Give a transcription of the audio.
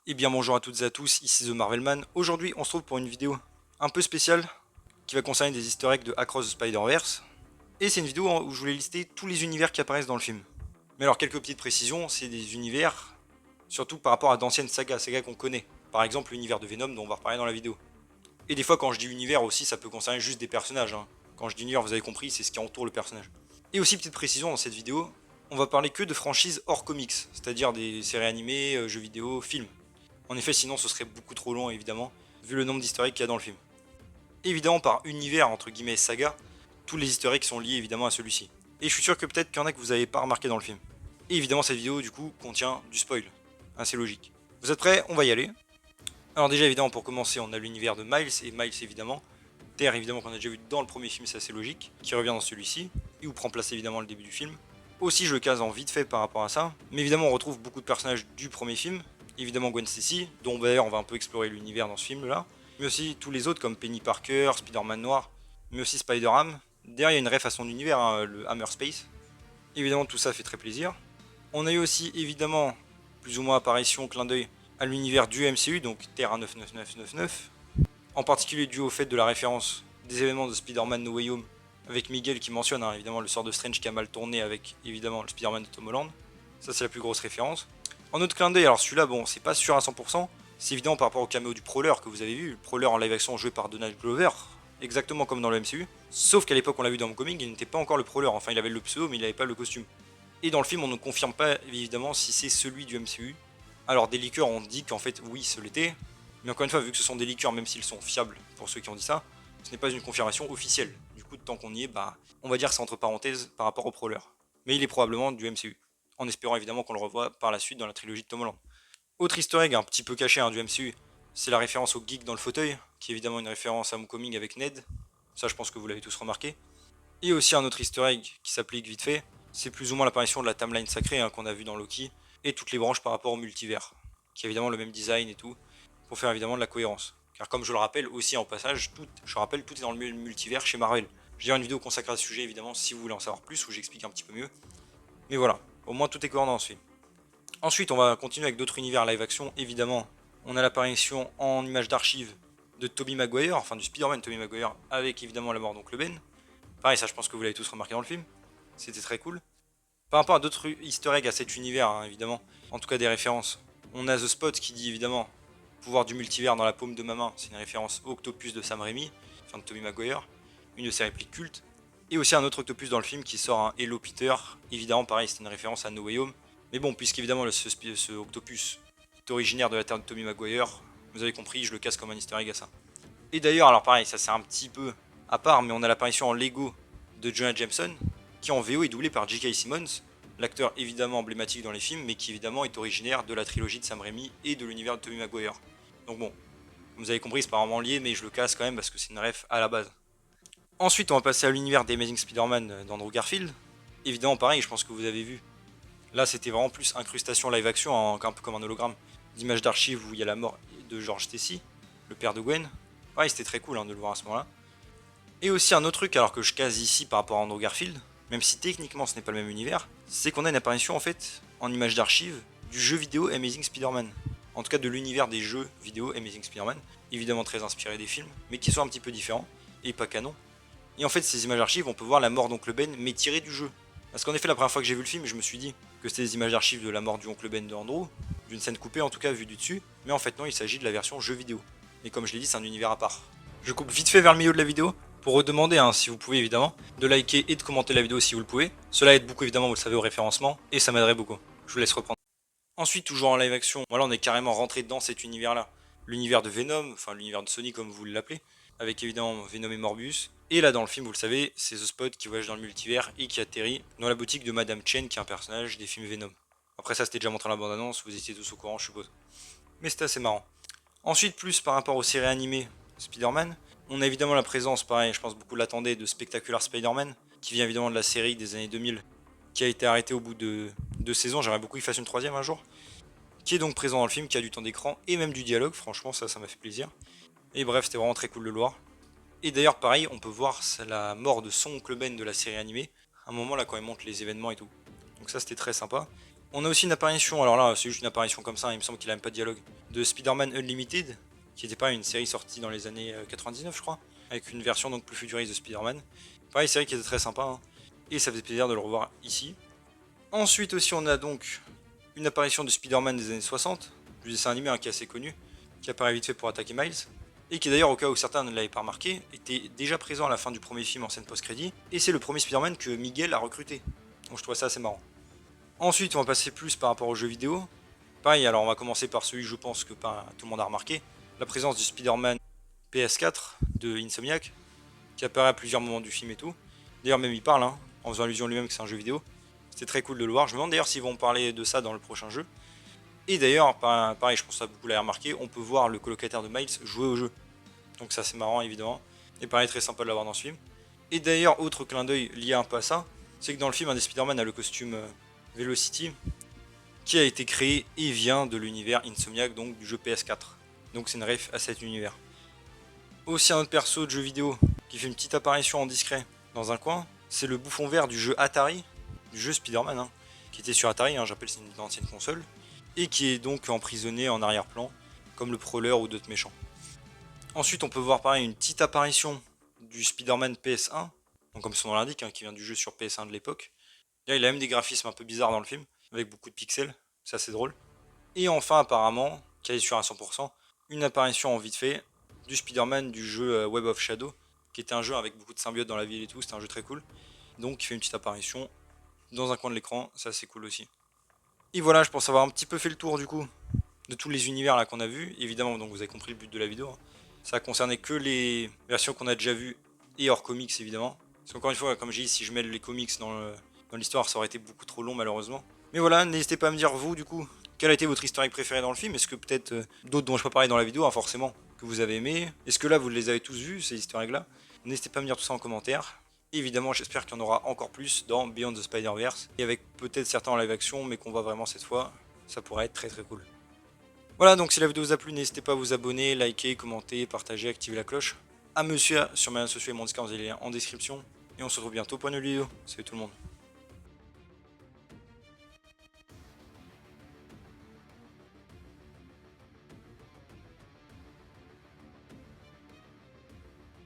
Eh bien bonjour à toutes et à tous, ici The Marvelman. Aujourd'hui on se trouve pour une vidéo un peu spéciale qui va concerner des easter eggs de Across the Spider-Verse. Et c'est une vidéo où je voulais lister tous les univers qui apparaissent dans le film. Mais alors quelques petites précisions, c'est des univers surtout par rapport à d'anciennes sagas qu'on connaît. Par exemple l'univers de Venom dont on va reparler dans la vidéo. Et des fois quand je dis univers aussi ça peut concerner juste des personnages. Quand je dis univers vous avez compris c'est ce qui entoure le personnage. Et aussi petite précision dans cette vidéo, on va parler que de franchises hors comics, c'est-à-dire des séries animées, jeux vidéo, films. En effet, sinon ce serait beaucoup trop long, évidemment, vu le nombre d'easter eggs qu'il y a dans le film. Évidemment, par univers, entre guillemets, saga, tous les easter eggs sont liés évidemment à celui-ci. Et je suis sûr que peut-être qu'il y en a que vous n'avez pas remarqué dans le film. Et évidemment, cette vidéo, du coup, contient du spoil. C'est logique. Vous êtes prêts? On va y aller. Alors déjà, évidemment, pour commencer, on a l'univers de Miles, et Miles, évidemment. Terre, évidemment, qu'on a déjà vu dans le premier film, c'est assez logique, qui revient dans celui-ci, et où prend place évidemment le début du film. Aussi, je le case en vite fait par rapport à ça, mais évidemment, on retrouve beaucoup de personnages du premier film, évidemment Gwen Stacy, dont d'ailleurs on va un peu explorer l'univers dans ce film-là, mais aussi tous les autres comme Penny Parker, Spider-Man Noir, mais aussi Spider-Ham. D'ailleurs, il y a une ref à son univers, le Hammer Space. Évidemment, tout ça fait très plaisir. On a eu aussi, évidemment, plus ou moins apparition, clin d'œil à l'univers du MCU, donc Terra 99999, en particulier dû au fait de la référence des événements de Spider-Man No Way Home, avec Miguel qui mentionne évidemment le sort de Strange qui a mal tourné avec évidemment le Spider-Man de Tom Holland. Ça c'est la plus grosse référence. En autre clin d'œil, alors celui-là bon c'est pas sûr à 100%, c'est évident par rapport au caméo du Prowler que vous avez vu, le Prowler en live action joué par Donald Glover, exactement comme dans le MCU, sauf qu'à l'époque on l'a vu dans le comic, il n'était pas encore le Prowler, enfin il avait le pseudo mais il n'avait pas le costume. Et dans le film on ne confirme pas évidemment si c'est celui du MCU. Alors des leakers ont dit qu'en fait oui ce l'était, mais encore une fois vu que ce sont des leakers même s'ils sont fiables pour ceux qui ont dit ça, ce n'est pas une confirmation officielle. Du coup tant qu'on y est, on va dire que c'est entre parenthèses par rapport au Prowler. Mais il est probablement du MCU, en espérant évidemment qu'on le revoit par la suite dans la trilogie de Tom Holland. Autre easter egg un petit peu caché du MCU, c'est la référence au geek dans le fauteuil, qui est évidemment une référence à Homecoming avec Ned, ça je pense que vous l'avez tous remarqué. Et aussi un autre easter egg qui s'applique vite fait, c'est plus ou moins l'apparition de la timeline sacrée qu'on a vu dans Loki, et toutes les branches par rapport au multivers, qui a évidemment le même design et tout, pour faire évidemment de la cohérence. Car comme je le rappelle aussi en passage, tout est dans le multivers chez Marvel. Je dirai une vidéo consacrée à ce sujet évidemment si vous voulez en savoir plus, où j'explique un petit peu mieux. Mais voilà, au moins tout est cohérent dans ce film. Ensuite, on va continuer avec d'autres univers live action, évidemment. On a l'apparition en image d'archives de Tobey Maguire, enfin du Spider-Man Tobey Maguire, avec évidemment la mort d'Oncle Ben. Pareil, ça je pense que vous l'avez tous remarqué dans le film. C'était très cool. Par rapport à d'autres easter eggs à cet univers, évidemment, en tout cas des références, on a The Spot qui dit évidemment pouvoir du multivers dans la paume de ma main, c'est une référence au Octopus de Sam Raimi, enfin de Tobey Maguire, une de ses répliques cultes. Et aussi un autre Octopus dans le film qui sort un Hello Peter, évidemment pareil, c'est une référence à No Way Home. Mais bon, puisqu'évidemment ce Octopus est originaire de la terre de Tobey Maguire, vous avez compris, je le casse comme un easter egg à ça. Et d'ailleurs, alors pareil, ça c'est un petit peu à part, mais on a l'apparition en Lego de Jonah Jameson, qui en VO est doublé par J.K. Simmons, l'acteur évidemment emblématique dans les films, mais qui évidemment est originaire de la trilogie de Sam Raimi et de l'univers de Tobey Maguire. Donc bon, vous avez compris, c'est pas vraiment lié, mais je le casse quand même parce que c'est une ref à la base. Ensuite, on va passer à l'univers des Amazing Spider-Man d'Andrew Garfield. Évidemment, pareil, je pense que vous avez vu. Là, c'était vraiment plus incrustation live action, un peu comme un hologramme d'image d'archives où il y a la mort de George Stacy, le père de Gwen. Pareil, c'était très cool de le voir à ce moment-là. Et aussi un autre truc, alors que je case ici par rapport à Andrew Garfield, même si techniquement ce n'est pas le même univers, c'est qu'on a une apparition en fait en image d'archive du jeu vidéo Amazing Spider-Man. En tout cas de l'univers des jeux vidéo Amazing Spider-Man, évidemment très inspiré des films, mais qui sont un petit peu différents et pas canon. Et en fait ces images d'archives, on peut voir la mort d'Oncle Ben, mais tirée du jeu. Parce qu'en effet la première fois que j'ai vu le film, je me suis dit que c'était des images d'archives de la mort du Oncle Ben de Andrew, d'une scène coupée en tout cas vue du dessus, mais en fait non, il s'agit de la version jeu vidéo. Et comme je l'ai dit, c'est un univers à part. Je coupe vite fait vers le milieu de la vidéo pour redemander, si vous pouvez évidemment, de liker et de commenter la vidéo si vous le pouvez. Cela aide beaucoup évidemment, vous le savez, au référencement et ça m'aiderait beaucoup. Je vous laisse reprendre. Ensuite, toujours en live action, voilà, on est carrément rentré dans cet univers-là. L'univers de Venom, enfin l'univers de Sony comme vous l'appelez, avec évidemment Venom et Morbius. Et là, dans le film, vous le savez, c'est The Spot qui voyage dans le multivers et qui atterrit dans la boutique de Madame Chen, qui est un personnage des films Venom. Après ça, c'était déjà montré dans la bande-annonce, vous étiez tous au courant, je suppose. Mais c'était assez marrant. Ensuite, plus par rapport aux séries animées Spider-Man, on a évidemment la présence, pareil, je pense beaucoup l'attendaient, de Spectacular Spider-Man, qui vient évidemment de la série des années 2000, qui a été arrêtée au bout de 2 saisons, j'aimerais beaucoup qu'il fasse une troisième un jour, qui est donc présent dans le film, qui a du temps d'écran et même du dialogue, franchement ça m'a fait plaisir. Et bref, c'était vraiment très cool de le voir. Et d'ailleurs, pareil, on peut voir la mort de son oncle Ben de la série animée, à un moment là quand il montre les événements et tout. Donc ça c'était très sympa. On a aussi une apparition, alors là c'est juste une apparition comme ça, il me semble qu'il a même pas de dialogue, de Spider-Man Unlimited, qui était pas une série sortie dans les années 99 je crois, avec une version donc plus futuriste de Spider-Man. Pareil, série qui était très sympa, hein, et ça faisait plaisir de le revoir ici. Ensuite aussi on a donc une apparition de Spider-Man des années 60, du dessin animé qui est assez connu, qui apparaît vite fait pour attaquer Miles, et qui d'ailleurs, au cas où certains ne l'avaient pas remarqué, était déjà présent à la fin du premier film en scène post-crédit, et c'est le premier Spider-Man que Miguel a recruté. Donc je trouve ça assez marrant. Ensuite, on va passer plus par rapport aux jeux vidéo. Pareil, alors on va commencer par celui, je pense que pas tout le monde a remarqué, la présence du Spider-Man PS4 de Insomniac, qui apparaît à plusieurs moments du film et tout. D'ailleurs, même il parle, hein, en faisant allusion lui-même que c'est un jeu vidéo. C'était très cool de le voir. Je me demande d'ailleurs s'ils vont parler de ça dans le prochain jeu. Et d'ailleurs, pareil, je pense que ça beaucoup l'avez remarqué, on peut voir le colocataire de Miles jouer au jeu. Donc ça c'est marrant évidemment. Et pareil, très sympa de l'avoir dans ce film. Et d'ailleurs, autre clin d'œil lié un peu à ça, c'est que dans le film, un des Spider-Man a le costume Velocity, qui a été créé et vient de l'univers Insomniac, donc du jeu PS4. Donc c'est une ref à cet univers. Aussi un autre perso de jeu vidéo qui fait une petite apparition en discret dans un coin, c'est le bouffon vert du jeu Atari, du jeu Spider-Man, hein, qui était sur Atari, hein, j'appelle c'est une ancienne console, et qui est donc emprisonné en arrière-plan, comme le Prowler ou d'autres méchants. Ensuite on peut voir pareil une petite apparition du Spider-Man PS1, donc comme son nom l'indique, hein, qui vient du jeu sur PS1 de l'époque. Là il a même des graphismes un peu bizarres dans le film, avec beaucoup de pixels, c'est assez drôle. Et enfin apparemment, qui est sûr à 100%, une apparition en vite fait du Spider-Man du jeu Web of Shadow, qui était un jeu avec beaucoup de symbiotes dans la ville et tout, c'était un jeu très cool. Donc il fait une petite apparition dans un coin de l'écran, ça c'est cool aussi. Et voilà, je pense avoir un petit peu fait le tour du coup de tous les univers là qu'on a vus. Évidemment, donc vous avez compris le but de la vidéo, hein. Ça concernait que les versions qu'on a déjà vues et hors comics évidemment. Parce qu'encore une fois, comme j'ai dit, si je mêle les comics dans l'histoire, ça aurait été beaucoup trop long malheureusement. Mais voilà, n'hésitez pas à me dire vous du coup, quel a été votre historique préféré dans le film. Est-ce que peut-être d'autres dont je peux parler dans la vidéo, hein, forcément, que vous avez aimé. Est-ce que là vous les avez tous vus, ces easter eggs là? N'hésitez pas à me dire tout ça en commentaire. Évidemment, j'espère qu'il y en aura encore plus dans Beyond the Spider-Verse. Et avec peut-être certains en live action, mais qu'on voit vraiment cette fois. Ça pourrait être très très cool. Voilà, donc si la vidéo vous a plu, n'hésitez pas à vous abonner, liker, commenter, partager, activer la cloche. À me suivre sur mes réseaux sociaux et mon Discord, vous avez les liens en description. Et on se retrouve bientôt pour une nouvelle vidéo. Salut tout le monde.